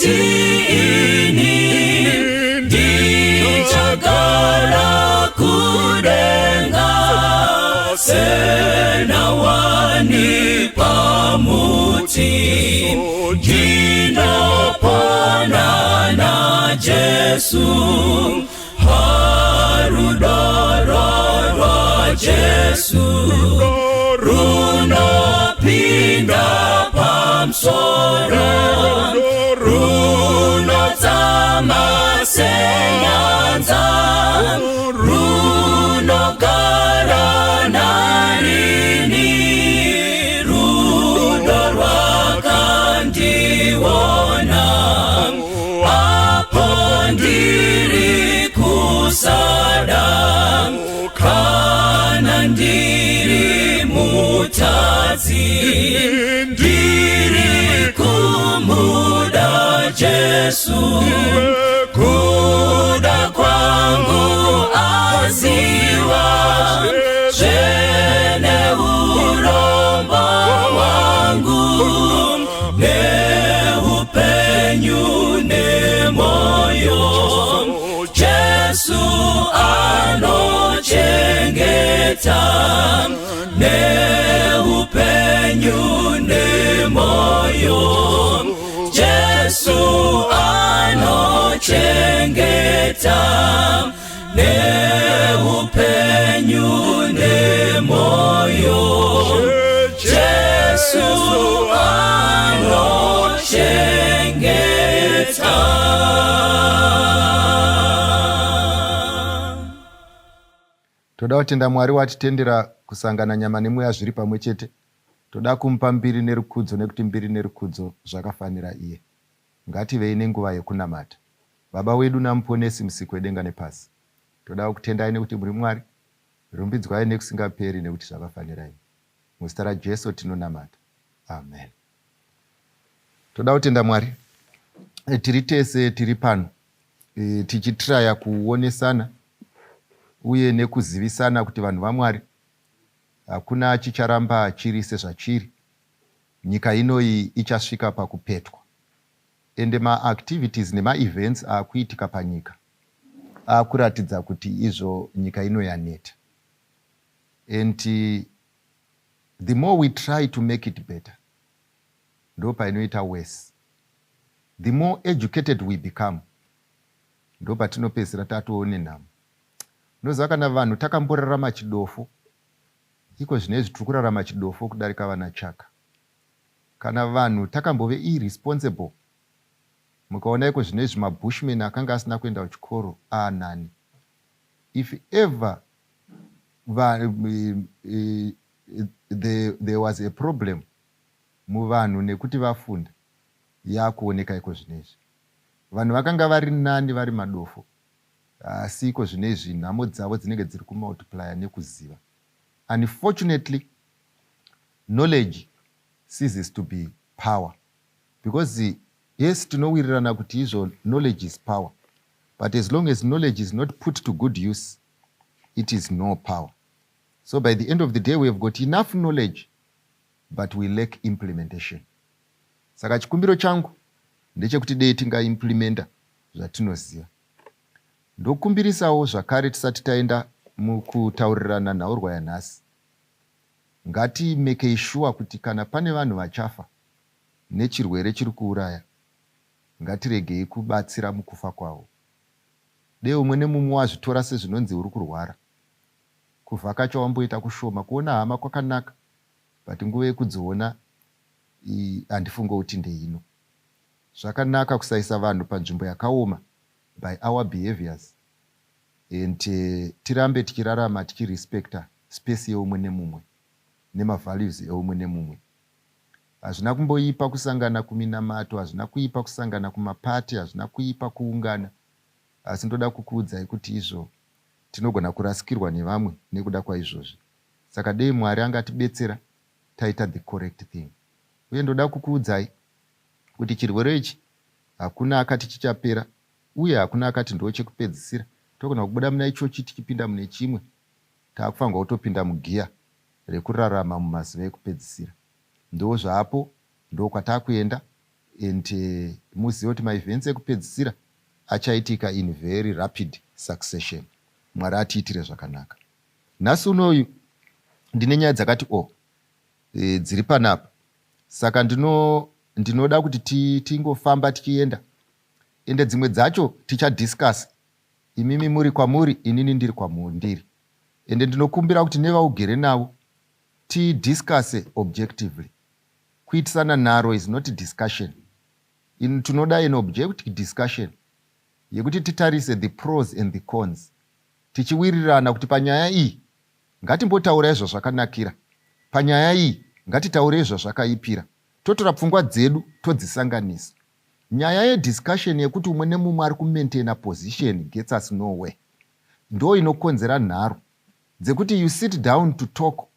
ini ndichagara kudenga senawani pamuti ndinopona na Jesu harudororwa Jesu runopinda pamsoro runozama senyanza runogara narini rudo rwakandiona apo ndiri kusada kana ndiri mutadzi ndiri kumuda Jesu kuda kwangu aziwa zvene urombo wangu neupenyu nemoyo Jesu anochengeta neupenyu nemoyo Jesu anochengeta neupenyu nemoyo Jesu anochengeta. Toda kutenda Mwari watitendera kusangana nyama nemweya zviri pamwe chete. Toda kumupa mbiri nerukudzo nekuti mbiri nerukudzo zvakafanira iye. Ngativei nenguva yekunamata. Baba wedu namuponesi musiki wedenga nepasi. Toda kutendai nekuti muri Mwari. Rumbidzwai nekusingaperi nekuti zvakafanira iye. Muzita raJesu tinonamata. Amen. Toda kutenda Mwari. Tiri tese tiri pano. Tichitraya kuonesana uye nekuzivisana kuti vanhu vaMwari hakuna chicharamba chiri sezvachiri. Nyika inoyi ichasvika pakupetwa. Ende ma-activities nema-events akuitika panyika akuratidza kuti izvo nyika ino yaneta. And the more we try to make it better, ndo painoita worse. The more educated we become, ndo patinopedzisira tatoone nhamo. Unoziva kana vanhu takamborarama chidofo, iko zvinezvi tiri kurarama chidofo kudarika vana chaka. Kana vanhu takambove irresponsible, mukaona iko zvinezvi mabushmen akanga asina kuenda kuchikoro anani. If ever there was a problem muvanhu nekuti vafunda, yakuoneka iko zvinezvi. Vanhu vakanga vari nani vari madofo, asi iko zvinezvi nhamo dzavo dzinenge dziri kumultiplya nekuziva. Unfortunately, knowledge ceases to be power. Because yes, tinowirirana kuti izvo knowledge is power. But as long as knowledge is not put to good use, it is no power. So by the end of the day, we have got enough knowledge, but we lack implementation. Saka chikumbiro changu ndechekuti dei tingaimplementa zvatinoziva. Ndokumbirisawo zvakare tisati taenda mukutaurirana nhaurwa yanhasi. Ngatimekei sure kuti kana pane vanhu vachafa nechirwere chiri kuuraya, ngatiregei kubatsira mukufa kwavo. Dei umwe nemumwe wazvitora sezvinonzi uri kurwara. Kufa kacho wamboita kushoma, kuona hama kwakanaka, but nguva yekudziona handifunga kuti ndeino. Zvakanaka kusaisa vanhu panzvimbo yakaoma by our behaviors, and tirambe tichirarama tichirespecta space yeumwe nemumwe nemavalues eumwe nemumwe. Hazvina kumboipa kusangana kuminamato, hazvina kuipa kusangana kumapati, hazvina kuipa kuungana, asi ndoda kukuudzai kuti izvo tinogona kurasikirwa nevamwe nekuda kwaizvozvi. Saka dei Mwari angatibetsera taita the correct thing. Uye ndoda kukuudzai kuti chirwere ichi hakuna akati chichapera, uye hakuna akati ndo chekupedzisira. Togona kubuda muna ichochi tichipinda mune chimwe, taakufanga kutopinda mugiya rekurarama mumazuva ekupedzisira. Ndo zvapo, ndo kwatakuenda, and muzive kuti maevents ekupedzisira achaitika in very rapid succession. Mwari atiitire zvakanaka. Nhasi unoyu ndine nyaya dzakati dziri panapa, saka ndinoda kuti tingofamba tichienda, ende dzimwe dzacho tichadiscuss, imimi muri kwamuri, inini ndiri kwamundiri, ende ndinokumbira kuti nevaugere navo tidiscusse objectively. Kuitisana nharo is not discussion. Tinoda an objective discussion yekuti titarise the pros and the cons, tichiwirirana kuti panyaya iyi ngatimbotaura izvo zvakanakira, panyaya iyi ngatitaure izvo zvakaipira, totora pfungwa dzedu todzisanganisa. Nyaya yediscussion yekuti umwe nemumwe ari kumaintaina position gets us nowhere. Ndo inokonzera nharo dzekuti you sit down to talk,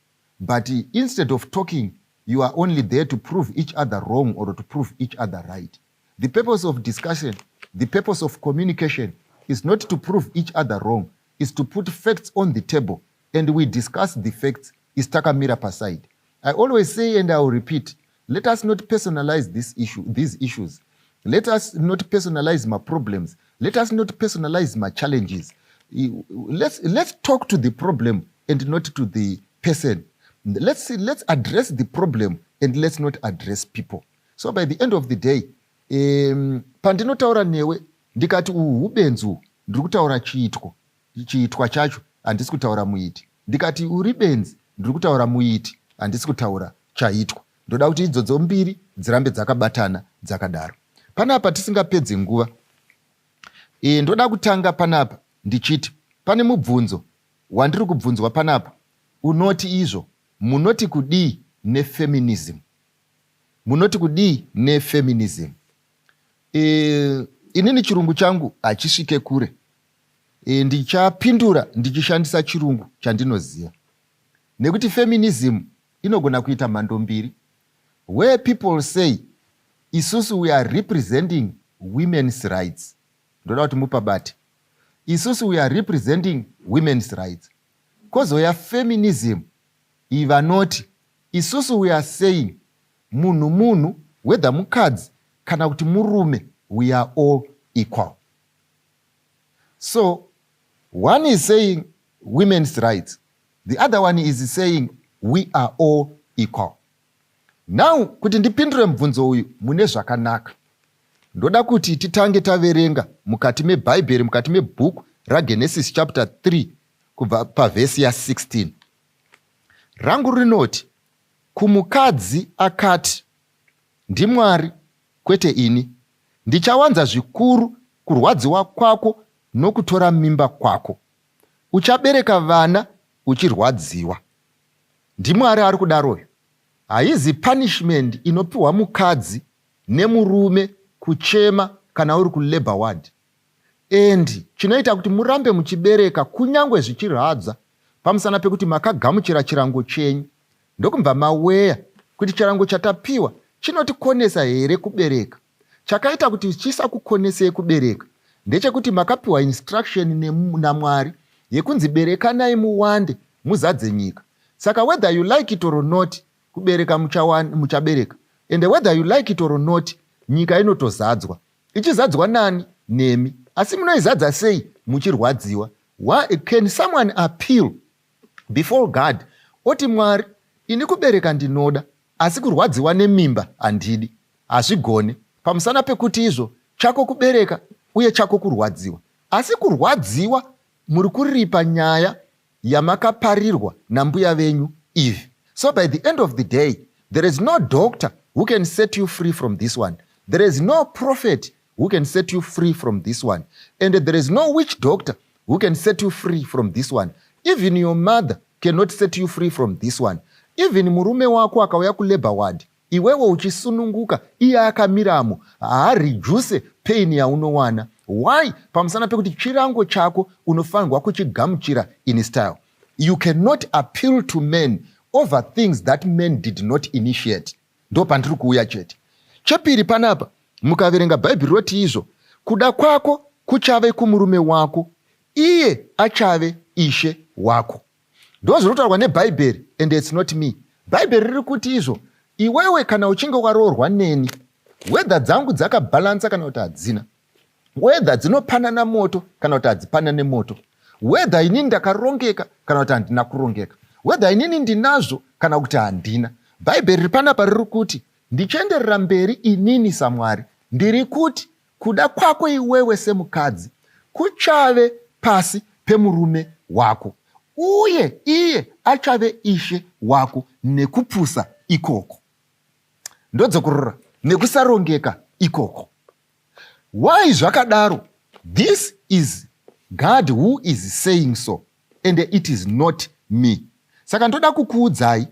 but instead of talking you are only there to prove each other wrong or to prove each other right. The purpose of discussion, the purpose of communication is not to prove each other wrong, is to put facts on the table and we discuss the facts, is takamira paside. I always say, and I will repeat, let us not personalize these issues. Let us not personalize my problems. Let us not personalize my challenges. Let's talk to the problem and not to the person. Let's address the problem and let's not address people. So by the end of the day, pandinotaura newe ndikati ubenzu ndiri kutaura chiitwa chacho, handisi kutaura muiti. Ndikati uri benzi ndiri kutaura muiti, handisi kutaura chaitwa. Ndoda kuti idzodzo mbiri dzirambe dzakabatana dzakadaro. Panapa tisingapedzi nguva, ndoda kutanga panapa ndichiti pane mubvunzo wandiri kubvunzwa panapa, unoti izvo munoti kudii nefeminism? Munoti kudii nefeminism? Inini chirungu changu hachisvike kure, ndichapindura ndichishandisa chirungu chandinoziva, nekuti feminism inogona kuita mhando mbiri. Where people say isusu we are representing women's rights, ndoda kuti mupabate, isusu we are representing women's rights. Kozoya feminism ivanoti isusu we are saying munhu whether mukadzi kana kuti murume, we are all equal. So one is saying women's rights, the other one is saying we are all equal. Now kuti ndipindure mubvunzo uyu mune zvakanaka, ndoda kuti titange taverenga mukati mebhaibheri, mukati mebhuku raGenesis chapter 3 kubva pavhesi ya16. Rangu rinoti, kumukadzi akati, ndiMwari kwete ini, ndichawanza zvikuru kurwadziwa kwako nokutora mimba kwako, uchabereka vana uchirwadziwa. NdiMwari ari kudaroyo. Haizi punishment inopiwa mukadzi nemurume kuchema kana uri kulabor ward. And chinoita kuti murambe muchibereka kunyangwe zvichirwadza pamusana pekuti makagamuchira chirango chenyu. Ndokumva maweya kuti chirango chatapiwa chinotikonesa here kubereka. Chakaita kuti chisakukonesei kubereka ndechekuti makapiwa instruction naMwari yekunzi berekanai muwande muzadze nyika. Saka whether you like it or not, kubereka muchabereka. And whether you like it or not, nyika inotozadzwa. Ichizadzwa nani? Nemi. Asi munoizadza sei muchirwadziwa? Can someone appeal before God oti Mwari, ini kubereka ndinoda, asi kurwadziwa nemimba handidi? Hazvigone. Pamusana pekuti izvo chako kubereka uye chako kurwadziwa. Asi kurwadziwa muri kuripa nyaya yamakaparirwa nambuya venyu Eve. So by the end of the day, there is no doctor who can set you free from this one. There is no prophet who can set you free from this one. And there is no witch doctor who can set you free from this one. Even your mother cannot set you free from this one. Even murume wako akauya kulabor ward, iwewe uchisununguka, iye akamiramo, haarejuse pain yaunowana. Why? Pamusana pekuti chirango chako unofanirwa kuchigamuchira in style. You cannot appeal to men over things that men did not initiate. Ndo pandiri kuuya chete. Chepiri panapa, mukaverenga bhaibheri roti izvo, kuda kwako kuchave kumurume wako, iye achave ishe wako. Ndo zvinotaurwa nebhaibheri, and it's not me. Bhaibheri riri kuti izvo, iwewe kana uchinge waroorwa neni, wedha dzangu dzakabhalansa kana kuti hadzina, wedha dzinopanana moto kana kuti hadzipanane moto, wedha inini ndakarongeka kana kuti handina kurongeka, wedha inini ndinazvo kana kuti handina. Bhaibheri riri panapa riri kuti ndichienderera mberi inini saMwari ndiri kuti kuda kwako iwewe semukadzi kuchave pasi pemurume wako, uye iye achave ishe wako nekupusa ikoko. Ndodzokurora nekusarongeka ikoko. Why zvakadaro? This is God who is saying so, and it is not me. Saka ndoda kukuudzai,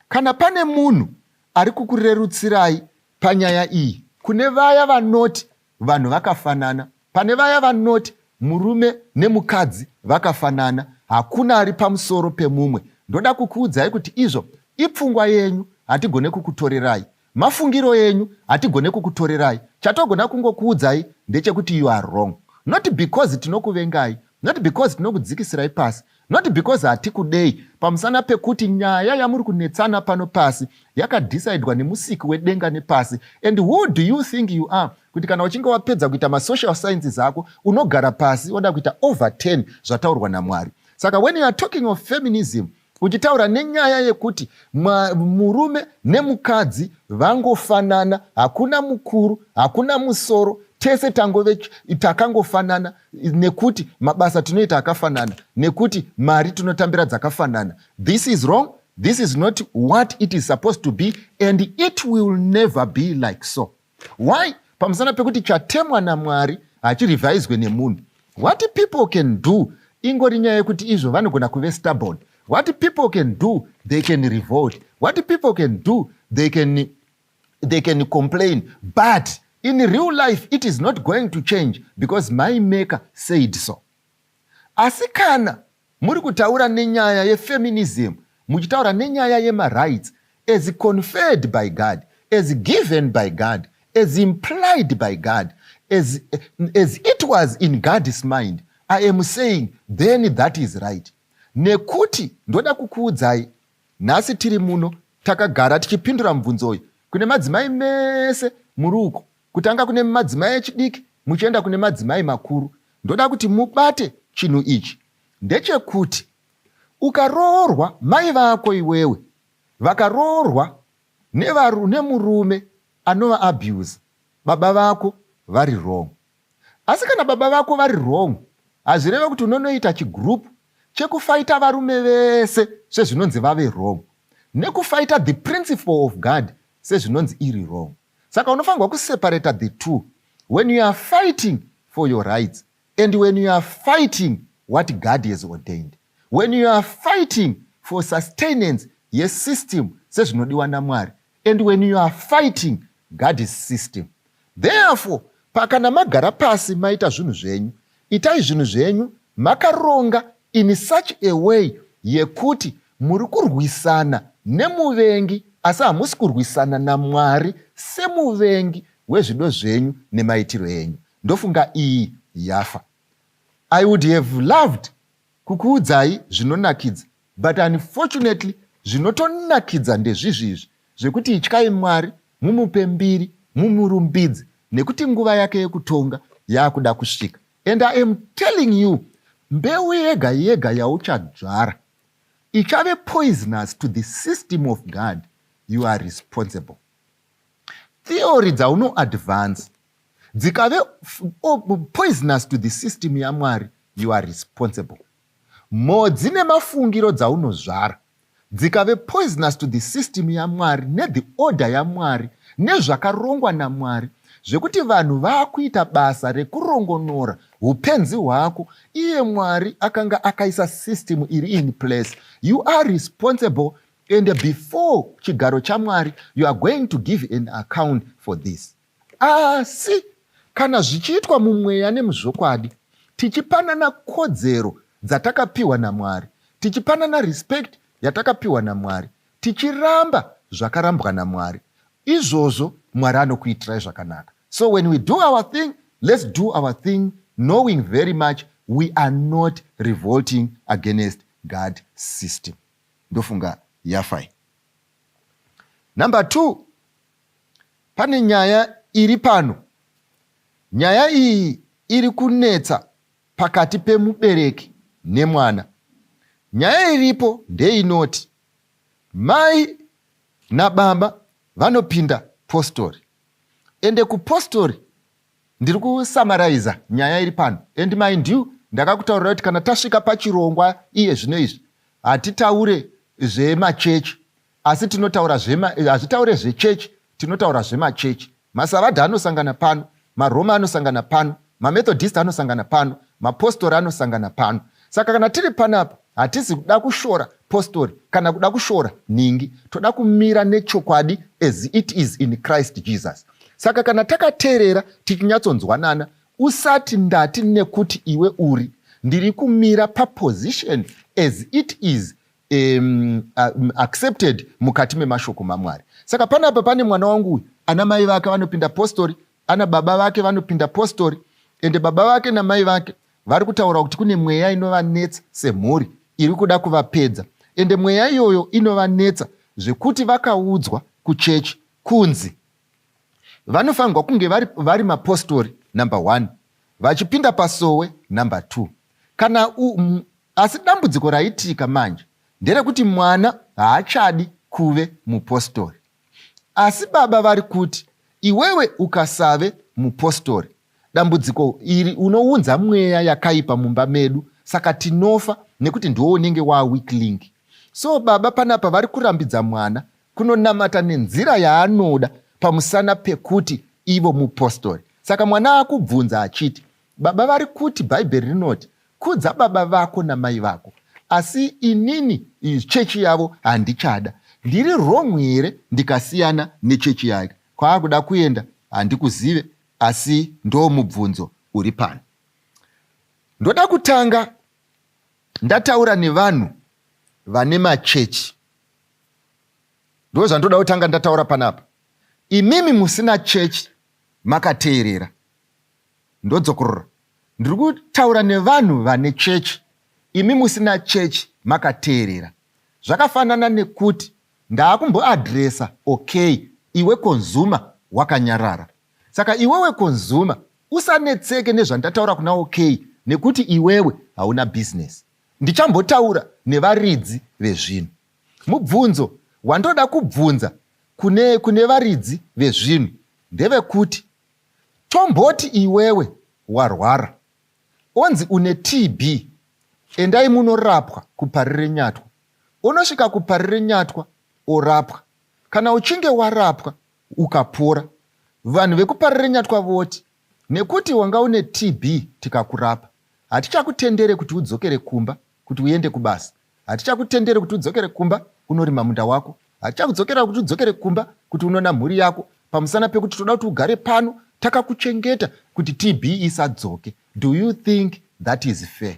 kana pane munhu ari kukurerutsirai panyaya iyi, kune vaya vanoti vanhu vakafanana, pane vaya vanoti murume nemukadzi vakafanana, hakuna ari pamusoro pemumwe, ndoda kukuudzai kuti izvo ipfungwa yenyu, hatigone kukutorerai. Mafungiro yenyu hatigone kukutorerai. Chatogona kungokuudzai ndechekuti you are wrong. Not because tinokuvengai, not because tinokudzikisirai pasi, not because hatikudei, pamusana pekuti nyaya yamuri kunetsana pano pasi yakadhisaidwa nemusiki wedenga nepasi. And who do you think you are? Kuti kana uchinge wapedza kuita masocial sciences ako, unogara pasi oda kuita over 10 zvataurwa naMwari. Saka when you are talking of feminism, uchitaura nenyaya yekuti murume nemukadzi vangofanana, hakuna mukuru, hakuna musoro, tese takangofanana, nekuti mabasa tinoita akafanana, nekuti mari tinotambira dzakafanana. This is wrong. This is not what it is supposed to be, and it will never be like so. Why? Pamusana pekuti chatemwa naMwari hachirevhaiswe nemunhu. What people can do, ingori nyaya yekuti izvo vanogona kuve stubborn. What people can do, they can revolt. What people can do, they can complain. But in real life, it is not going to change because my maker said so. Asi kana muri kutaura nenyaya yefeminism, muchitaura nenyaya yemarights as conferred by God, as given by God, as implied by God, as it was in God's mind, I am saying then that is right. Nekuti ndoda kukuudzai, nhasi tiri muno takagara tichipindura mubvunzo uyu. Kune madzimai mese muri uko, kutanga kune madzimai echidiki muchienda kune madzimai makuru. Ndoda kuti mubate chinhu ichi, ndechekuti ukaroorwa mai vako iwewe vakaroorwa nemurume anova abuse, baba vako vari wrong. Asi kana baba vako vari wrong, hazvireve kuti unonoita chigrupu chekufaita varume vese sezvinonzi vave wrong, nekufaita the principle of God sezvinonzi iri wrong. Saka unofanirwa kuseparata the two when you are fighting for your rights and when you are fighting what God has ordained, when you are fighting for sustenance yesystem sezvinodiwa naMwari, and when you are fighting God's system. Therefore, pakana magara pasi maita zvinhu zvenyu, itai zvinhu zvenyu makaronga in such a way yekuti muri kurwisana nemuvengi asi hamusi kurwisana naMwari semuvengi wezvido zvenyu nemaitiro enyu. Ndofunga iyi yafa. I would have loved kukuudzai zvinonakidza, but unfortunately zvinotonakidza ndezvizvizvi zvekuti ityai Mwari, mumupe mbiri, mumurumbidze, nekuti nguva yake yekutonga yakuda kusvika. And I am telling you, mbeu yega yega yauchadzvara ichave poisonous to the system of God, you are responsible. Theory dzaunoadvance dzikave poisonous to the system yaMwari, you are responsible. Modzi nemafungiro dzaunozvara dzikave poisonous to the system yaMwari nethe order yaMwari nezvakarongwa naMwari, zvekuti vanhu vaakuita basa rekurongonora upenzi hwako, iye Mwari akanga akaisa system iri in place. You are responsible, and before chigaro chaMwari you are going to give an account for this. Asi kana zvichiitwa mumweya nemuzvokwadi, tichipanana kodzero dzatakapiwa naMwari, tichipanana respect yatakapiwa naMwari, tichiramba zvakarambwa naMwari, izvozvo Mwari anokuitirai zvakanaka. So when we do our thing, let's do our thing knowing very much we are not revolting against God's system. Ndofunga yafai. Number 2, pane nyaya iri pano, nyaya iyi iri kunetsa pakati pemubereki nemwana. Nyaya iripo ndeinoti mai nababa vanopinda postori, ende kupostori ndiri kusamaraiza nyaya iri pano. And mind you, ndakakutaurira kuti kana tasvika pachirongwa iye zvino izvi hatitaure zvemachechi, asi hazvitaure zvechechi, tinotaura zvemachechi. Masavadha anosangana pano, maroma anosangana pano, mamethodist anosangana pano, mapostori anosangana pano. Saka kana tiri panapa hatisi kuda kushora postori kana kuda kushora ningi, toda kumira nechokwadi as it is in Christ Jesus. Saka kana takateerera tichinyatsonzwanana, usati ndati nekuti iwe uri, ndiri kumira paposition as it is accepted mukati memashoko maMwari. Saka panapa pane mwana wangu uyu, ana mai vake vanopinda postori, ana baba vake vanopinda postori, ende baba vake namai vake vari kutaura kuti kune mweya inovanetsa semhuri iri kuda kuvapedza. Ende mweya iyoyo inovanetsa zvekuti vakaudzwa kuchechi kunzi vanofanirwa kunge vari mapostori number 1, vachipinda pasowe number 2. Asi dambudziko raitika manje nderekuti mwana haachadi kuve mupostori, asi baba vari kuti iwewe ukasave mupostori, dambudziko iri unounza mweya yakaipa mumba medu, saka tinofa nekuti ndiwo unenge weak link. So baba panapa vari kurambidza mwana kunonamata nenzira yaanoda pamusana pekuti ivo mupostori. Saka mwana akubvunza achiti, baba vari kuti Bhaibheri rinoti kudza baba vako namai vako, asi inini chechi yavo handichada. Ndiri wrong here ndikasiyana nechechi yake? Kwaakuda kuenda handikuzive, asi ndo mubvunzo uri pano. Ndoda kutanga ndataura nevanhu vane machechi. Ndo zvandoda kutanga ndataura panapa. Imimi musina chechi makateerera, ndodzokorora. Ndiri kutaura nevanhu vane chechi, imi musina chechi makateerera. Zvakafanana nekuti ndaakumboadresa okay, iwe konzuma wakanyarara. Saka iwewe konzuma usanetseke nezvandataura kuna okay, nekuti iwewe hauna business. Ndichambotaura nevaridzi vezvinhu. Mubvunzo wandoda kubvunza kune varidzi vezvinhu ndevekuti, tomboti iwewe warwara, onzi une TB, endai munorapwa kuparire nyatwa. Unosvika kuparire nyatwa orapwa. Kana uchinge warapwa ukapora, vanhu vekuparire nyatwa voti, nekuti wanga une TB tikakurapa, hatichakutendere kuti udzokere kumba kuti uende kubasa, hatichakutendere kuti udzokere kumba kunorima munda wako, hatichakudzokera kuti udzokere kumba kuti unona mhuri yako, pamusana pekuti toda kuti ugare pano takakuchengeta kuti TB isadzoke. Do you think that is fair?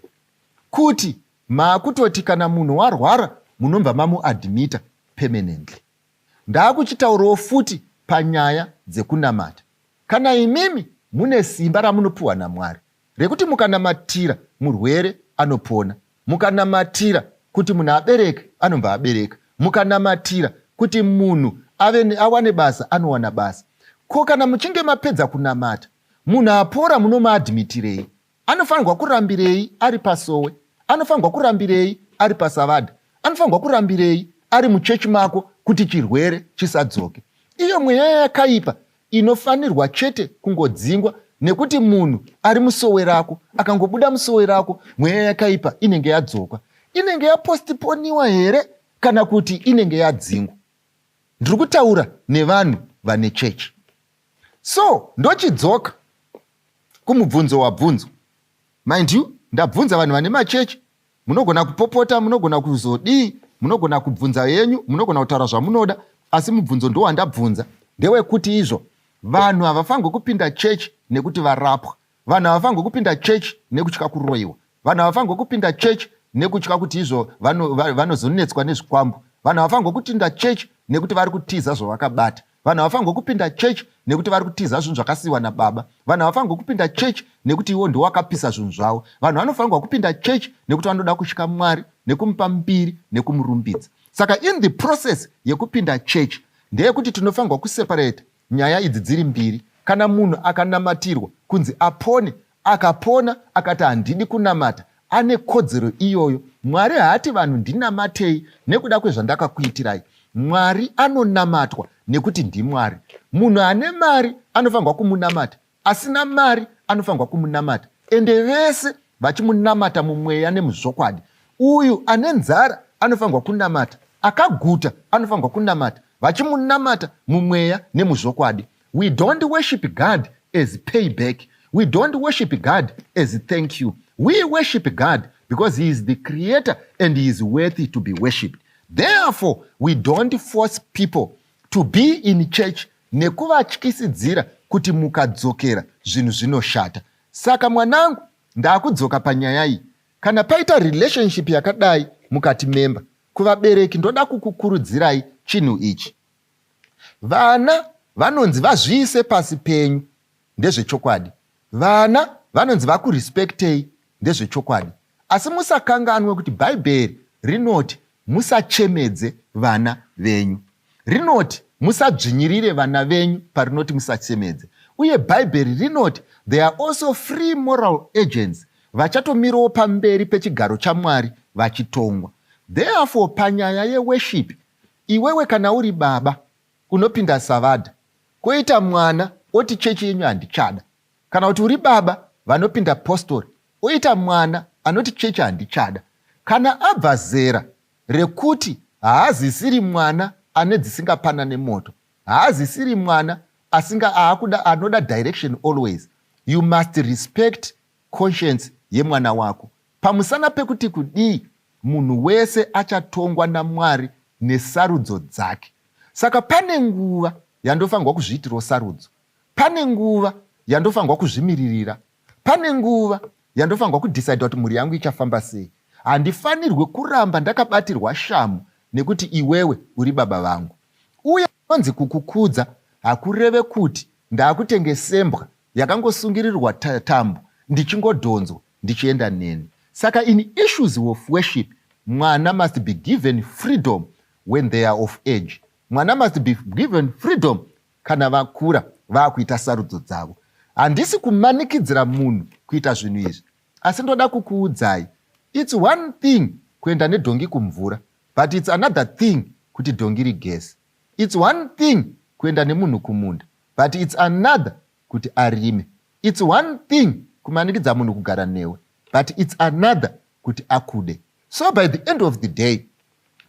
Kuti maakutoti kana munhu warwara munobva mamuadhimita permanently. Ndaakuchitaurawo futi panyaya dzekunamata. Kana imimi mune simba ramunopiwa naMwari rekuti mukanamatira murwere anopona, mukanamatira kuti munhu abereke anobva abereka, mukanamatira kuti munhu awane basa anowana basa. Ko kana muchinge mapedza kunamata, munhu apora munomaadhimitirei? Anofanirwa kurambirei ari pasowe? Anofanirwa kurambirei ari pasavadha? Anofanirwa kurambirei ari muchechi mako kuti chirwere chisadzoke? Iyo mweya yakaipa inofanirwa chete kungodzingwa, nekuti munhu ari musowe rako akangobuda musowe rako, mweya yakaipa inenge yadzoka. Inenge yapostiponiwa here kana kuti inenge yadzingwa? Ndiri kutaura nevanhu vane chechi. So ndochidzoka kumubvunzo wabvunzo. Mind you, ndabvunza vanhu vane machechi. Munogona kupopota, munogona kuzodii, munogona kubvunza yenyu, munogona kutaura zvamunoda, asi mubvunzo ndo wandabvunza ndewekuti izvo vanhu havafanirwi kupinda chechi nekuti varapwa. Vanhu havafanirwi kupinda chechi nekutya kuroyiwa. Vanhu havafanirwi kupinda chechi nekutya kuti izvo vanozonetswa nezvikwambo. Vanhu havafanirwi kupinda chechi nekuti vari kutiza zvavakabata. Vanhu havafanirwi kupinda chechi nekuti vari kutiza zvinhu zvakasiyiwa nababa. Vanhu havafanirwi kupinda chechi nekuti iwo ndiwo wakapisa zvinhu zvavo. Vanhu vanofanirwa kupinda chechi nekuti vanoda kusvika Mwari, nekumupa mbiri, nekumurumbidza. Saka in the process yekupinda chechi ndeyekuti tinofanirwa kuseparate nyaya idzi dziri mbiri. kana munhu akanamatirwa kunzi apone, akapona akati handidi kunamata, ane kodzero iyoyo. Mwari haati vanhu ndinamatei nekuda kwezvandakakuitirai. Mwari anonamatwa nekuti ndimwari. Munhu ane mari anofanirwa kumunamata, asina mari anofanirwa kumunamata, ende vese vachimunamata mumweya nemuzvokwadi. Uyu ane nzara anofanirwa kunamata, akaguta anofanirwa kunamata, vachimunamata mumweya nemuzvokwadi. We don't worship God as payback. We don't worship God as thank you. We worship God because he is the creator and he is worthy to be worshipped. Therefore, we don't force people to be in church nekuvatyisidzira kuti mukadzokera zvinhu zvinoshata. Saka mwanangu, ndakudzoka panyaya iyi. Kana paita relationship yakadai mukati memba, kuvabereki ndoda kukukurudzirai chinhu ichi. Vana vanonzi vazviise pasi penyu, ndezvechokwadi. Vana vanonzi vakurespektei, ndezvechokwadi. Asi musakanganwe kuti Bhaibheri rinoti musachemedze vana venyu. Rinoti musadzvinyirire vana venyu parinoti musachemedze. Uye Bhaibheri rinoti they are also free moral agents, vachatomirawo pamberi pechigaro chaMwari vachitongwa. Therefore, panyaya yeworship, iwewe kana uri baba unopinda savadha, koita mwana oti chechi yenyu handichada. Kana kuti uri baba vanopinda postori, oita mwana anoti chechi handichada. Kana abva zera rekuti haazisiri mwana ane dzisingapanane moto, haazisiri mwana anoda direction always, you must respect conscience yemwana wako. Pamusana pekuti kudii, munhu wese achatongwa naMwari nesarudzo dzake. Saka pane nguva yandofanirwa kuzviitirawo sarudzo, pane nguva yandofanirwa kuzvimiririra, pane nguva yandofanirwa kudhisaidha kuti mhuri yangu ichafamba sei. Handifanirwe kuramba ndakabatirwa shamu nekuti iwewe uri baba vangu. Uye kunzi kukukudza hakureve kuti ndakutenge sembwa yakangosungirirwa tambo ndichingodhonzwa ndichienda neni. Saka in issues of worship, mwana must be given freedom when they are of age. Mwana must be given freedom kana vakura vakuita sarudzo dzavo. Handisi kumanikidzira munhu kuita zvinhu izvi, asi ndoda kukuudzai, it's one thing kuenda nedhongi kumvura, but it's another thing kuti dhongi rigeze. It's one thing kuenda nemunhu kumunda, but it's another kuti arime. It's one thing kumanikidza munhu kugara newe, but it's another kuti akude. So by the end of the day,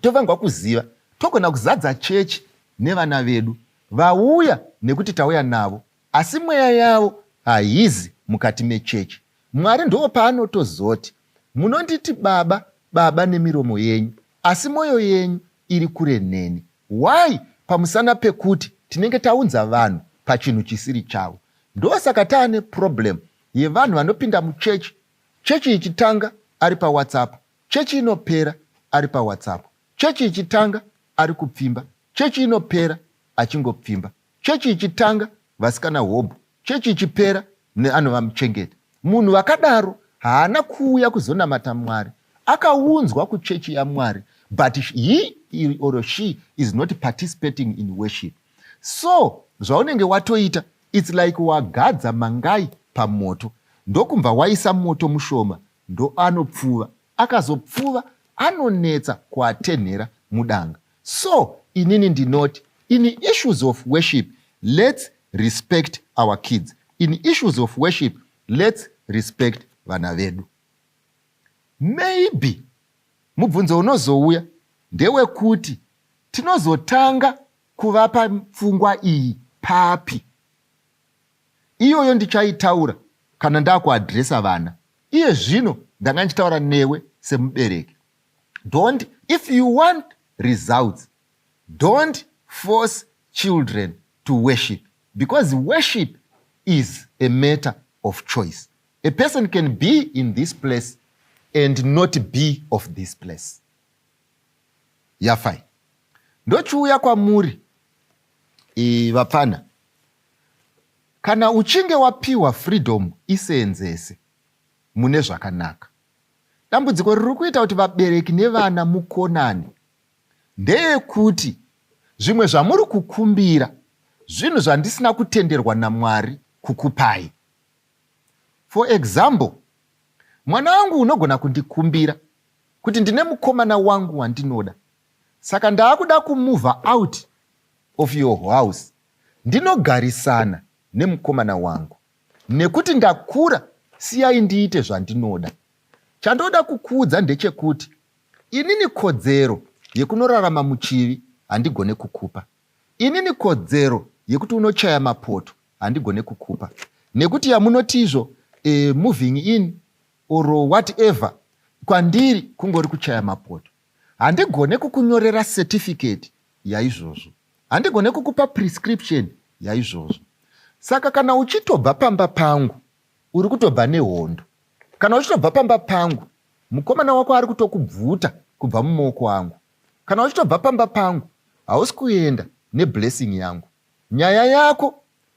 tofanirwa kuziva togona kuzadza chechi nevana vedu vauya nekuti tauya navo, asi mweya yavo haizi mukati mechechi. Mwari ndo paanotozoti munonditi baba baba nemiromo yenyu, asi mwoyo yenyu iri kure neni. Why? Pamusana pekuti tinenge taunza vanhu pachinhu chisiri chavo. Ndosaka taane problem yevanhu vanopinda muchechi, chechi ichitanga ari paWhatsApp, chechi inopera ari paWhatsApp, chechi ichitanga ari kupfimba, chechi inopera achingopfimba, chechi ichitanga vasikana hobho, chechi ichipera neanova muchengeta. Munhu wakadaro haana kuuya kuzonamata Mwari, akaunzwa kuchechi yaMwari, but he or she is not participating in worship. So zvaunenge watoita, it's like wagadza mangai pamoto, ndokumva waisa moto mushoma, ndo anopfuva, akazopfuva anonetsa kuatenhera mudanga. So inini ndinoti, in issues of worship, let's respect our kids. In issues of worship, let's respect vana vedu. Maybe mubvunzo unozouya ndewekuti tinozotanga kuvapa pfungwa iyi papi. Iyoyo ndichaitaura kana ndakuadresa vana. Iye zvino ndanga ndichitaura newe semubereki. If you want results, don't force children to worship, because worship is a matter of choice. A person can be in this place and not be of this place. Yafai. Ndochiuya kwamuri vapana. Kana uchinge wapiwa freedom iseenzese mune zvakanaka. Dambudziko riri kuita kuti vabereki nevana mukonani ndeyekuti zvimwe zvamuri kukumbira zvinhu zvandisina kutenderwa naMwari kukupai. For example, mwana wangu unogona kundikumbira kuti ndine mukomana wangu wandinoda, saka ndaakuda kumove out of your house ndinogarisana nemukomana wangu. Nekuti ndakura, siyai ndiite zvandinoda. Chandoda kukuudza ndechekuti inini kodzero yekunorarama muchivi handigone kukupa. Inini kodzero yekuti unochaya mapoto handigone kukupa. Nekuti yamunotizvo moving in or whatever, kwandiri kungori kuchaya mapoto. Handigone kukunyorera certificate yaizvozvo. Handigone kukupa prescription yaizvozvo. Saka kana uchitobva pamba pangu uri kutobva nehondo, kana uchitobva pamba pangu mukomana wako ari kutokubvuta kubva mumaoko angu, kana uchitobva pamba pangu hausi kuenda neblessing yangu. Nyaya yako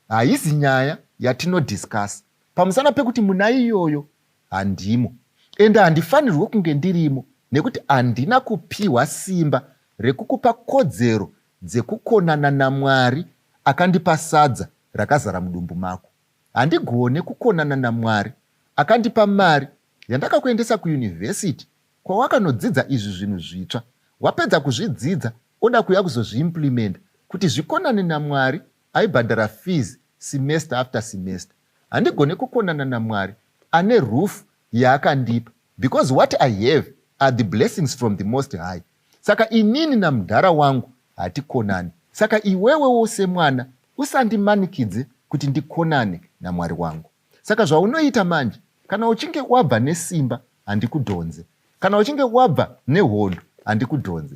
haisi nyaya yatinodiscuss. Pamusana pekuti muna iyoyo handimo, ende handifanirwe kunge ndirimo, nekuti handina kupiwa simba rekukupa kodzero dzekukonana naMwari akandipa sadza rakazara mudumbu mako. Handigone kukonana naMwari akandipa mari yandakakuendesa kuyunivhesiti kwawakanodzidza izvi zvinhu zvitsva. Wapedza kuzvidzidza oda kuya kuzozviimplimenta kuti zvikonane naMwari aibhadhara fees semester after semester. Handigone kukonana naMwari ane roof yaakandipa, because what I have are the blessings from the Most High. Saka inini namudhara wangu hatikonani. Saka iwewewo semwana usandimanikidze kuti ndikonane naMwari wangu. Saka zvaunoita manje, kana uchinge wabva nesimba handikudhonze, kana uchinge wabva nehondo handikudhonze,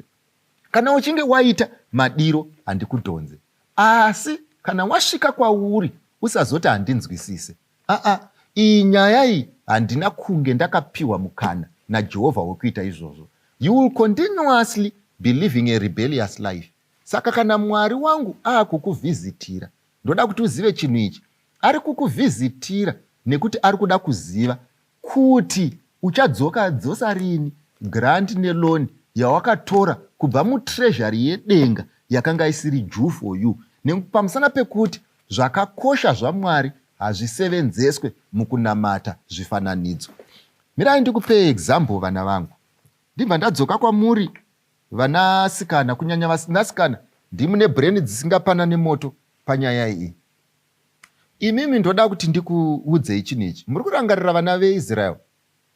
kana uchinge waita madiro handikudhonze. Asi kana wasvika kwauri usazoti handinzwisise. Iyi nyaya iyi handina kunge ndakapiwa mukana naJehovha wekuita izvozvo. You will continuously be living a rebellious life. Saka kana Mwari wangu akukuvhizitira, ndoda kuti uzive chinhu ichi. Ari kukuvhizitira nekuti ari kuda kuziva kuti uchadzoka rini grant neloni yawakatora kubva mutreasury yedenga yakanga isiri due for you. Pamusana pekuti zvakakosha zvaMwari hazvisevenzeswe mukunamata zvifananidzo. Mirai ndikupe example vana vangu. Ndibva ndadzoka kwamuri vanasikana, kunyanya vanasikana ndimune brain dzisingapanane moto panyaya iyi. Imimi ndoda kuti ndikuudzei chinhu ichi. Muri kurangarira vana veIsrael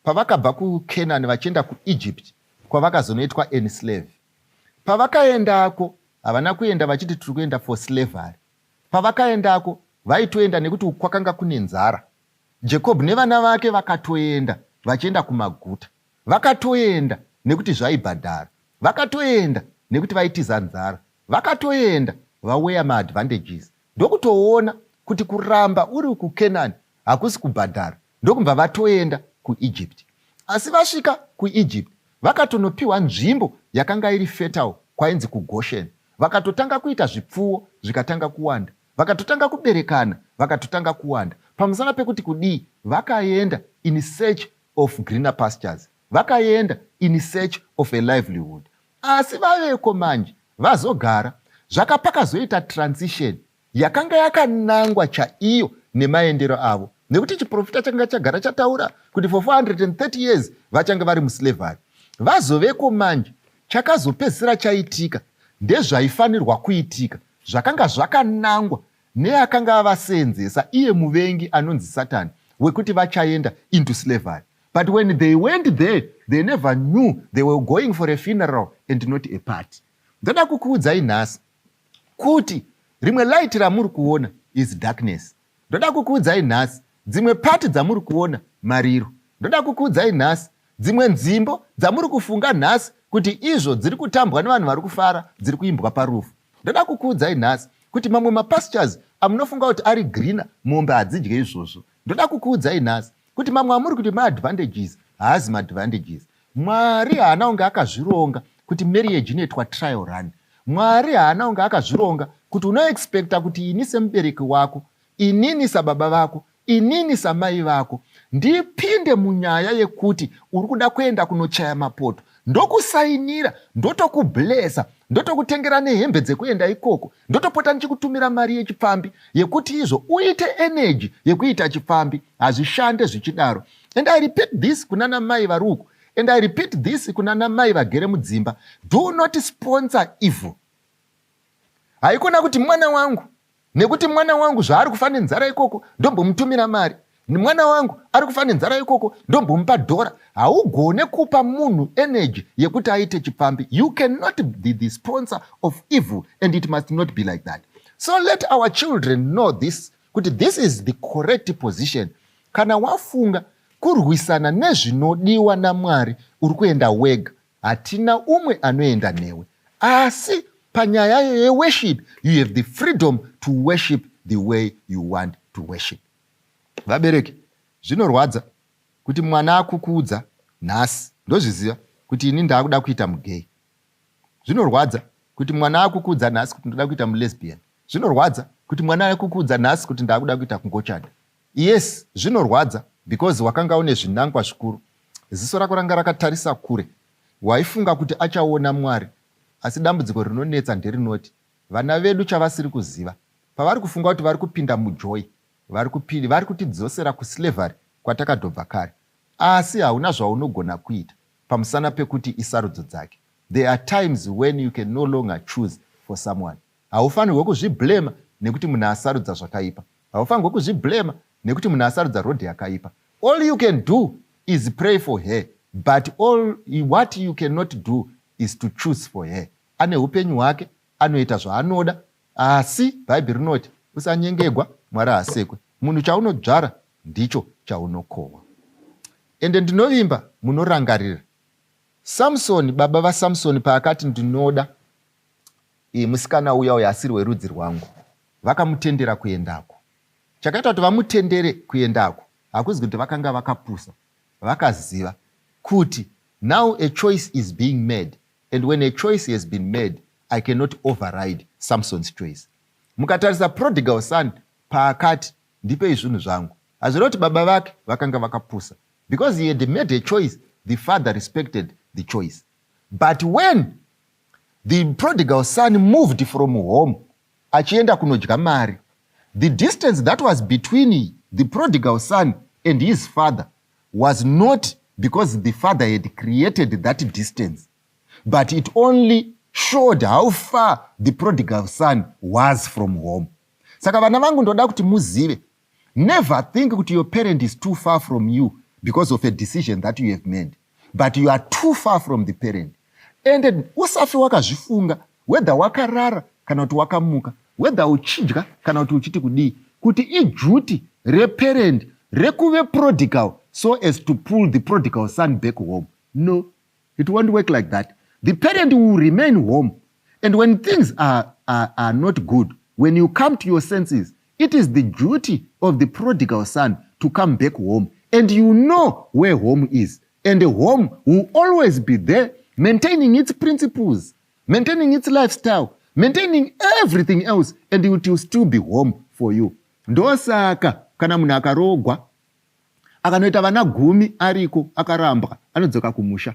pavakabva kuKenani vachienda kuEgypt kwavakazonoitwa enslave. Pavakaendako havana kuenda vachiti tiri kuenda for slavery. Pavakaendako vaitoenda nekuti kwakanga kune nzara. Jacob nevana vake vakatoenda vachienda kumaguta. Vakatoenda nekuti zvaibhadhara. Vakatoenda nekuti vaitiza nzara. Vakatoenda vaweya maadvantages. Ndokutoona kuti kuramba uri kuKenani hakusi kubhadhara. Ndokubva vatoenda kuEgypt. Asi vasvika kuEgypt vakatonopiwa nzvimbo yakanga iri fertile kwainzi kuGoshen. Vakatotanga kuita zvipfuwo zvikatanga kuwanda. Vakatotanga kuberekana vakatotanga kuwanda. Pamusana pekuti kudii, vakaenda in search of greener pastures. Vakaenda in search of a livelihood. Asi vaveko manje vazogara zvakapakazoita transition yakanga yakanangwa chaiyo nemaendero avo. Nekuti chiprofita changa chagara chataura kuti for 430 years vachange vari muslavery. Vazoveko manje chakazopedzisira chaitika ndezvaifanirwa kuitika, zvakanga zvakanangwa neakanga avasenzesa iye muvengi anonzi Satani wekuti vachaenda into slavery. But when they went there, they never knew they were going for a funeral and not a party. Ndoda kukuudzai nhasi kuti rimwe light ramuri kuona is darkness. Ndoda kukuudzai nhasi dzimwe pati dzamuri kuona mariro. Ndoda kukuudzai nhasi dzimwe nzimbo dzamuri kufunga nhasi kuti izvo dziri kutambwa nevanhu vari kufara dziri kuimbwa parufu. Ndoda kukuudzai nhasi kuti mamwe mapastures amunofunga kuti ari greener mombe hadzidye izvozvo. Ndoda kukuudzai nhasi kuti mamwe amuri kuti maadvantages haazi maadvantages. Mwari haana unge akazvironga kuti marriage inoitwa trial run. Mwari haana unge akazvironga kuti unoexpecta kuti ini semubereki wako, inini sababa vako, inini samai vako ndipinde munyaya yekuti uri kuda kuenda kunochaya mapoto, ndokusainira, ndotokublesa, ndotokutengera nehembe dzekuenda ikoko, ndotopota ndichikutumira mari yechipfambi yekuti izvo uite energy yekuita chipfambi. Hazvishande zvichidaro. And I repeat this kunana mai varuku, and I repeat this kunana mai vagere mudzimba. Do not sponsor evil. Haikona kuti mwana wangu, nekuti mwana wangu zvaari kufa nenzara ikoko ndombomutumira mari, mwana wangu ari kufa nenzara ikoko ndombomupa dhora. Haugone kupa munhu energy yekuti aite chipfambi. You cannot be the sponsor of evil, and it must not be like that. So let our children know this, kuti this is the correct position. Kana wafunga kurwisana nezvinodiwa naMwari, uri kuenda wega. Hatina umwe anoenda newe. Asi panyaya yeworship, you have the freedom to worship the way you want to worship. Vabereki, zvinorwadza kuti mwana akukuudza nhasi, ndozviziva kuti ini ndakuda kuita mugay. Zvinorwadza kuti mwana akukuudza nhasi kuti ndoda kuita mulesbian. Zvinorwadza kuti mwana akukuudza nhasi kuti ndakuda kuita kungochanda. Yes, zvinorwadza because wakanga une zvinangwa zvikuru. Ziso rako ranga rakatarisa kure. Waifunga kuti achaona Mwari. Asi dambudziko rinonetsa nderinoti vana vedu chavasiri kuziva. Pavari kufunga kuti vari kupinda mujoy, vari kutidzosera kuslavery kwatakadobva kare. Asi hauna zvaunogona kuita pamusana pekuti isarudzo dzake. There are times when you can no longer choose for someone. Haufanirwi kuzviblema nekuti munhu asarudza zvakaipa. Haufanirwi kuzviblema nekuti munhu asarudza rodhi yakaipa. All you can do is pray for her, but what you cannot do is to choose for her. Ane upenyu hwake, anoita zvaanoda, asi Bhaibheri rinoti usanyengegwa Mwari hasekwe. Munhu chaunodzvara ndicho chaunokohwa. Ende ndinovimba munorangarira Samsoni, baba vaSamsoni paakati ndinoda musikana uya asiri werudzi rwangu, vakamutendera kuendako. Chakaita kuti vamutendere kuendako hakuzi kuti vakanga vakapusa. Vakaziva kuti now a choice is being made, and when a choice has been made, I cannot override Samson's choice. Mukatarisa prodigal son paakati ndipei zvinhu zvangu, hazviri kuti baba vake vakanga vakapusa. Because he had made a choice, the father respected the choice. But when the prodigal son moved from home achienda kunodya mari, the distance that was between the prodigal son and his father was not because the father had created that distance, but it only showed how far the prodigal son was from home. Saka vana vangu ndoda kuti muzive, never think kuti your parent is too far from you because of a decision that you have made, but you are too far from the parent. And usafi wakazvifunga, whether wakarara kana kuti wakamuka, whether uchidya kana kuti uchiti kudii, kuti ijuti reparent rekuve prodigal so as to pull the prodigal son back home. No, it won't work like that. The parent will remain home, and when things are not good, when you come to your senses, it is the duty of the prodigal son to come back home, and you know where home is, and the home will always be there, maintaining its principles, maintaining its lifestyle, maintaining everything else, and it will still be home for you. Ndosaka kana munhu akarogwa akanoita vana 10 ariko akarambwa, anodzoka kumusha.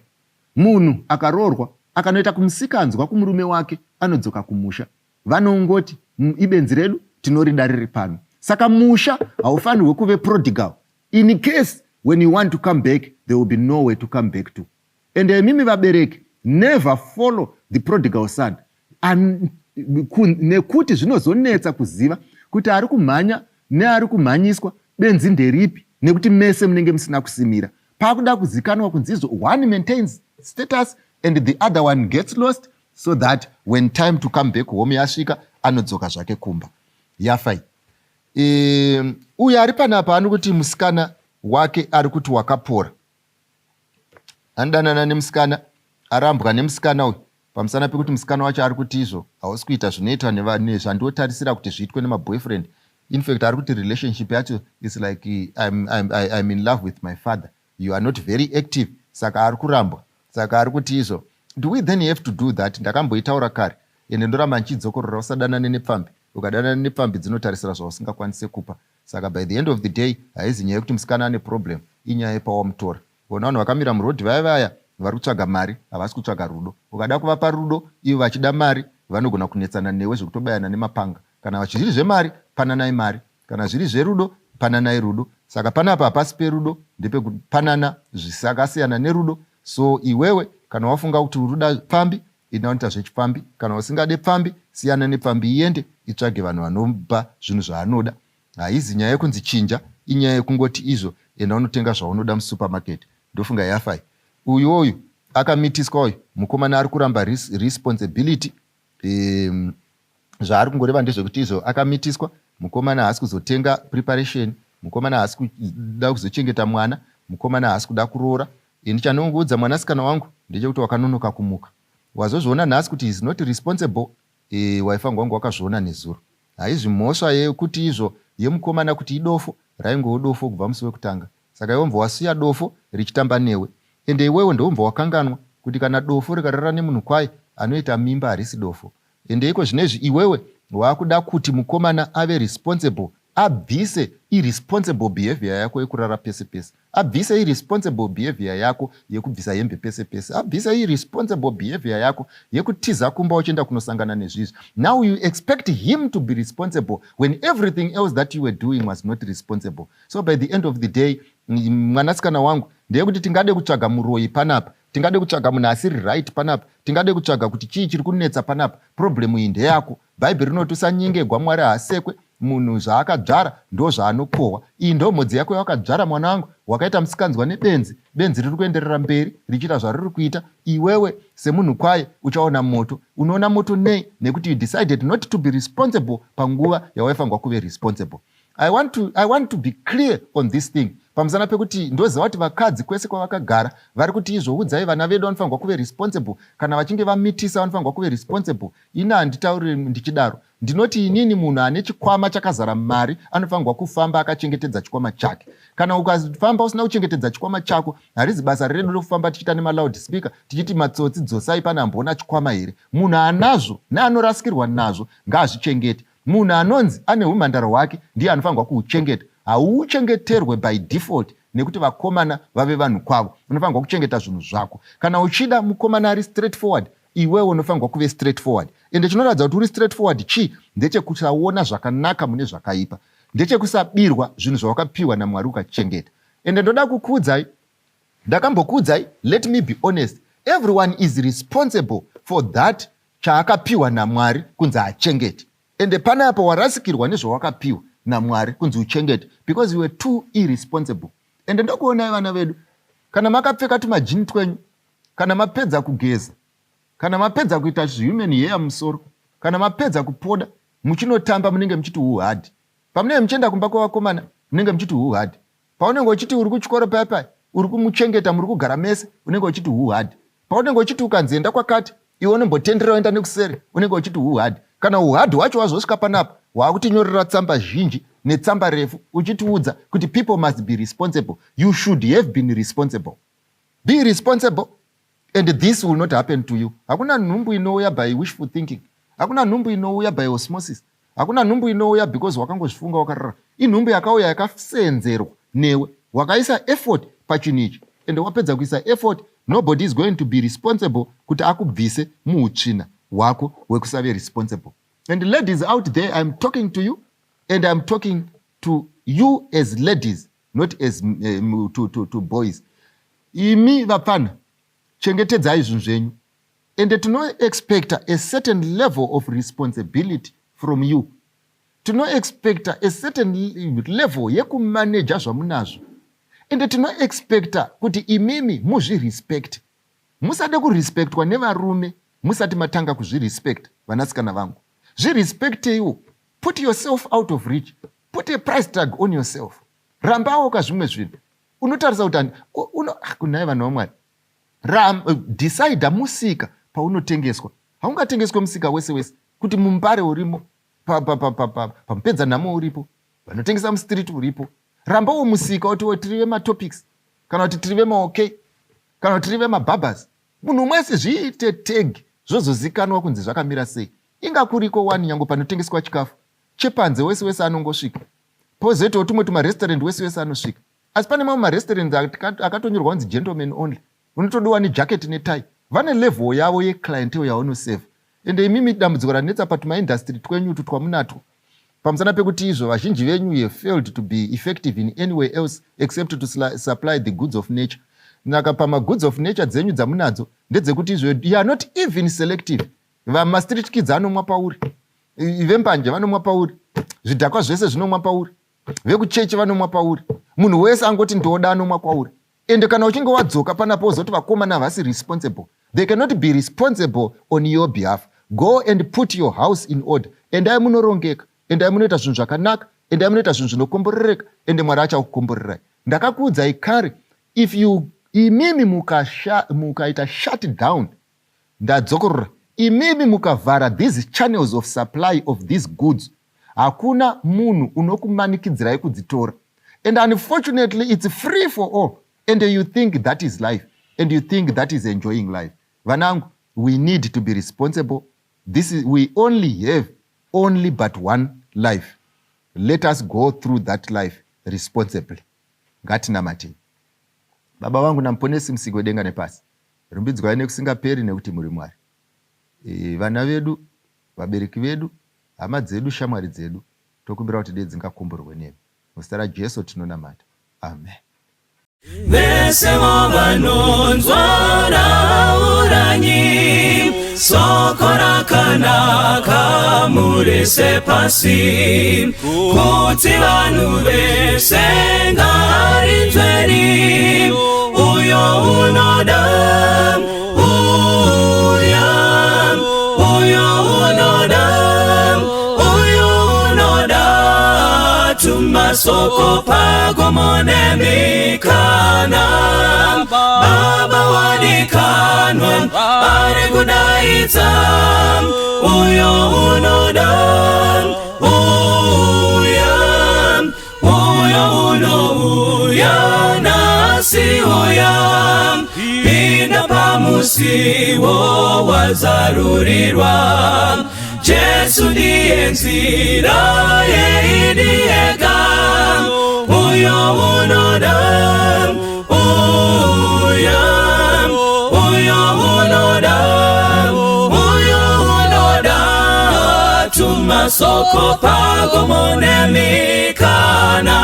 Munhu akarorwa akanoita kumusikanzwa kumurume wake, anodzoka kumusha. Vanongoti ibenzi redu tinorida riri pano. Saka musha haufanirwi kuve prodigal. In case when you want to come back, there will be nowhere to come back to. And mimi vabereki, never follow the prodigal son. Nekuti zvinozonetsa kuziva kuti ari kumhanya neari kumhanyiswa benzi nderipi, nekuti mese munenge musina kusimira. Pakuda kuzikanwa kunzizo, one maintains status and the other one gets lost, so that when time to come back home yasvika, anodzoka zvake kumba. Yafai. Uya ari panapa anokuti musikana wake ari kuti wakapora. Andanana nemusikana, arambwa nemusikana uyu. Pamusana pekuti musikana wacho ari kuti izvo hausi kuita zvinoitwa nezvandotarisira kuti zviitwe nemaboyfriend. In fact, ari kuti relationship yacho is like I'm in love with my father. You are not very active. Saka ari kurambwa. Saka ari kuti izvo. Do we then have to do that? Ndakamboitaura kare. Ende ndoramba nchidzokorora usadanane nepfambi. Ukadanana nepfambi dzinotarisira zvausingakwanise kupa. Saka by the end of the day, haizi nyaya yekuti musikana ane problem. Inyaya yepawamutora. Vona vanhu vakamira murodhi vaya vari kutsvaga mari, havasi kutsvaga rudo. Ukada kuvapa rudo, ivo vachida mari, vanogona kunetsana newe zvekutobayana nemapanga. Kana zviri zvemari, pananai mari. Kana zviri zverudo, pananai rudo. Saka panapa hapasi perudo, ndepekupanana zvisakasiyana nerudo. So iwewe kana wafunga kuti uruda pfambi, inoita zvechipfambi. Kana usingade pfambi, siyana nepfambi, iende itsvage vanhu vanopa zvinhu zvaanoda. Haizi nyaya yekunzi chinja, inyaya yekungoti izvo enda unotenga zvaunoda musupermarket. Ndofunga yafai. Uyu akamitiswa uyu mukomana ari kuramba responsibility. Zvaari kungoreva ndezvekuti izvo akamitiswa, mukomana haasi kuzotenga preparation, mukomana haasi kuda kuzochengeta mwana, mukomana haasi kuda kuroora. Ndichanongoudza mwanasikana wangu ndechekuti wakanonoka kumuka. Wazozviona nhasi kuti is not responsible. Waifa wangu wakazviona nezuro. Haizvi mhosva yekuti izvo yemukomana kuti idofo raingowo dofo kubva musi wekutanga. Saka iwe mbwa wasiya dofo richitamba newe. Ende iwewe ndombwa wakanganwa kuti kana dofo rikarara nemunhu kwaye anoita mimba harisi dofo. Ende iko zvinezvi iwewe wakuda kuti mukomana ave responsible, abvise irresponsible behavior yako yekurara pese pese. Abvise irresponsible behavior yako yekubvisa hembe pese pese. Abvise irresponsible behavior yako yekutiza kumba uchienda kunosangana nezvizvi. Now you expect him to be responsible when everything else that you were doing was not responsible. So by the end of the day, mwanasikana wangu ndeyekuti tingade kutsvaga muroyi panapa, tingade kutsvaga munhu asiri right panapa, tingade kutsvaga kuti chii chiri kunetsa panapa. Problemu iyi ndeyako. Bhaibheri rinoti usanyengegwa, Mwari haasekwe. Munhu zvaakadzvara ndo zvaanokohwa. Iyi ndo mhodzi yako yawakadzvara mwana wangu. Wakaita musikanzwa nebenzi, benzi riri kuenderera mberi richiita zvariri kuita. Iwewe semunhu kwaye uchaona moto. Unoona moto nei? Nekuti you decided not to be responsible panguva yawaifanirwa kuve responsible. I want to be clear on this thing. Pamusana pekuti ndoziva kuti vakadzi kwese kwavakagara vari kuti izvo udzai vana vedu vanofanirwa kuve responsible. Kana vachinge vamitisa vanofanirwa kuve responsible. Ina handitauri ndichidaro. Ndinoti inini munhu ane chikwama chakazara mari anofanirwa kufamba akachengetedza chikwama chake. Kana ukafamba usina kuchengetedza chikwama chako, harizi basa redu rokufamba tichiita nemaloud-speaker tichiti matsotsi dzosai pana mbona chikwama here. Munhu anazvo neanorasikirwa nazvo ngaazvichengete. Munhu anonzi ane umhandara hwake ndiye anofanirwa kuhuchengeta. Hauchengeterwe by default nekuti vakomana vave vanhu kwavo. Unofanirwa kuchengeta zvinhu zvako. Kana uchida mukomana ari straightforward, iwewe unofanirwa kuve straightforward. Ende chinoratidza kuti uri straightforward chi ndechekusaona zvakanaka mune zvakaipa, ndechekusabirwa zvinhu zvawakapiwa naMwari ukachengeta. Ende ndoda kukuudzai, ndakambokuudzai, let me be honest, everyone is responsible for that chaakapiwa naMwari kunzi achengete. Ende panapa warasikirwa nezvawakapiwa naMwari kunzi uchengete because you were too irresponsible. Ende ndokuonai vana vedu, kana makapfeka tumajini twenyu, kana mapedza kugeza, kana mapedza kuita human hair musoro, kana mapedza kupoda, muchinotamba munenge muchiti uhadi. Pamunenge muchienda kumba kwavakomana munenge muchiti uhadi. Paunenge uchiti uri kuchikoro paya uri kumuchengeta, muri kugara mese, unenge uchiti uhadi. Paunenge uchiti ukanzi enda kwakati, iwe unombotenderera uenda nekuseri, unenge uchiti uhadi. Kana uhadi wacho wazosvika panapa, wakutinyorera tsamba zhinji netsamba refu uchitiudza kuti people must be responsible. You should have been responsible. Be responsible. And this will not happen to you. Hakuna nhumbu inouya by wishful thinking. Hakuna nhumbu inouya by osmosis. Hakuna nhumbu inouya because wakangozvifunga wakarara. Inhumbu yakauya yakasenzerwa newe. Wakaisa effort pachinhu ichi. And wapedza kuisa effort, nobody is going to be responsible kuti akubvise muutsvina hwako hwekusave responsible. And ladies out there, I'm talking to you, and I'm talking to you as ladies, not as to boys. Imi vapana, chengetedzai zvinhu zvenyu. And to not expect a certain level of responsibility from you. To not expect a certain level yekumanage zvamunazvo. And to not expect kuti imimi muzvirespect. Musade kurespectwa nevarume, musati matanga kuzvirespect, vanasikana vangu. Zvirespecte iwo. Put yourself out of reach. Put a price tag on yourself. Rambawo kazvimwe zvinhu. Unotarisa kuti kunai vanhu vaMwari. Decide musika paunotengeswa. Haungatengeswe musika wese wese. Kuti mumbare urimo, pamupedza nhamo uripo, vanotengesa mustreet uripo. Rambawo musika kuti tirive matopics, kana kuti tirive maokay, kana kuti tirive mababhas. Munhu mwese zviite tag zvozozikanwa kunzi zvakamira sei. Ingakuriko wani nyango panotengeswa chikafu, chepanze wese wese anongosvika. Pozoitawo tumwe tumarestaurant wese wese anosvika. Asi pane mamwe marestaurant akatonyorwa kunzi gentlemen only. unotodiwa nejaketi netai. Vane level yavo yeclientele yaunoseva. Ende imimi dambudziko ranetsa patumaindastry twenyutu twamunatwo. Pamusana pekuti izvo vazhinji venyu you have failed to be effective in any way else except to supply the goods of nature. Naka pama goods of nature dzenyu dzamunadzo ndedzekuti izvo you are not even selective. Vamastreet kids anomwa pauri, vembanje vanomwa pauri, zvidhakwa zvese zvinomwa pauri, vekuchechi vanomwa pauri, munhu wese angoti ndoda anomwa kwauri. Ende kana uchinge wadzoka panapo uzoti vakomana havasi responsible, they cannot be responsible on your behalf. Go and put your house in order. Endai munorongeka, endai munoita zvinhu zvakanaka, endai munoita zvinhu zvinokomborereka, ende Mwari achakukomborerai. Ndakakuudzai kare, if you imimi mukaita shut down, ndadzokorora, imimi mukavhara these channels of supply of these goods, hakuna munhu unokumanikidzirai kudzitora. And unfortunately it's free for all, and you think that is life, and you think that is enjoying life. Vanangu, we need to be responsible. We only have but one life. Let us go through that life responsibly. Ngatinamate. Baba vangu namuponesi msigo denga nepasi. Rumbidzwai nekusingaperi nekuti muri Mwari. Vana vedu, vabereki vedu, hama dzedu, shamwari dzedu, tokumbira kuti dei dzingakomborwe nemi. Muzita raJesu tinonamata. Amen. Vese vanonzwa rauranyi, soko rakanaka murise pasi, kuti vanhu vese ngarinzweni, uyo unoda, uyo unoda, tuma soko pako monemikana, Baba wadikanwa, ari kudaidza, uyo unoda, uyo unouya nasi uya, pinda pamusiwo wazarurirwa, Jesu ndiye nzira yeidiyega, uyo unoda, masoko pako monemikana,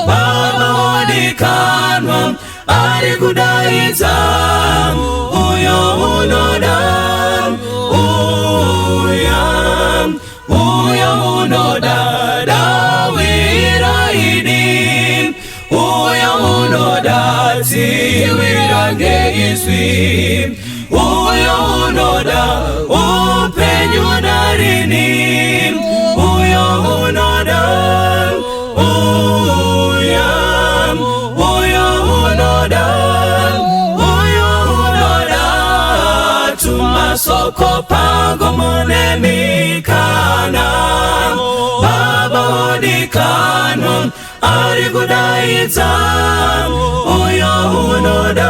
Baba wadikanwa, ari kudaidza, uyo unoda, uyo unoda, dawiraidi, uyo unoda, tiwira ngeizwi, uyo unoda, upenyu narini, uyo unoda, tumasoko pango monemikana, Baba wadikanwa, ari kudaidza, uyo unoda,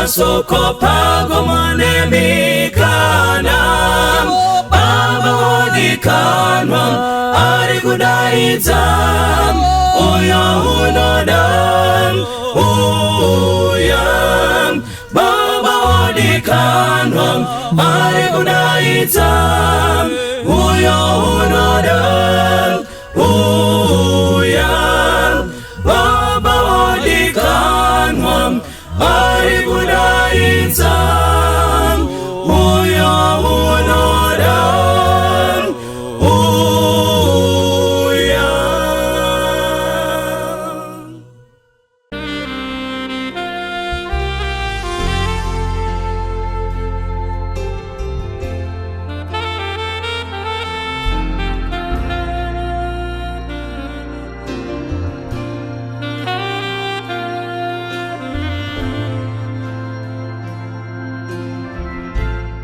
masoko pango monemikana, Baba wadikanwa, ari kudaidza, uyo unoda, Baba wadikanwa, ari kudaidza, uyo unoda, Baba wadikanwa, ari kudaidza.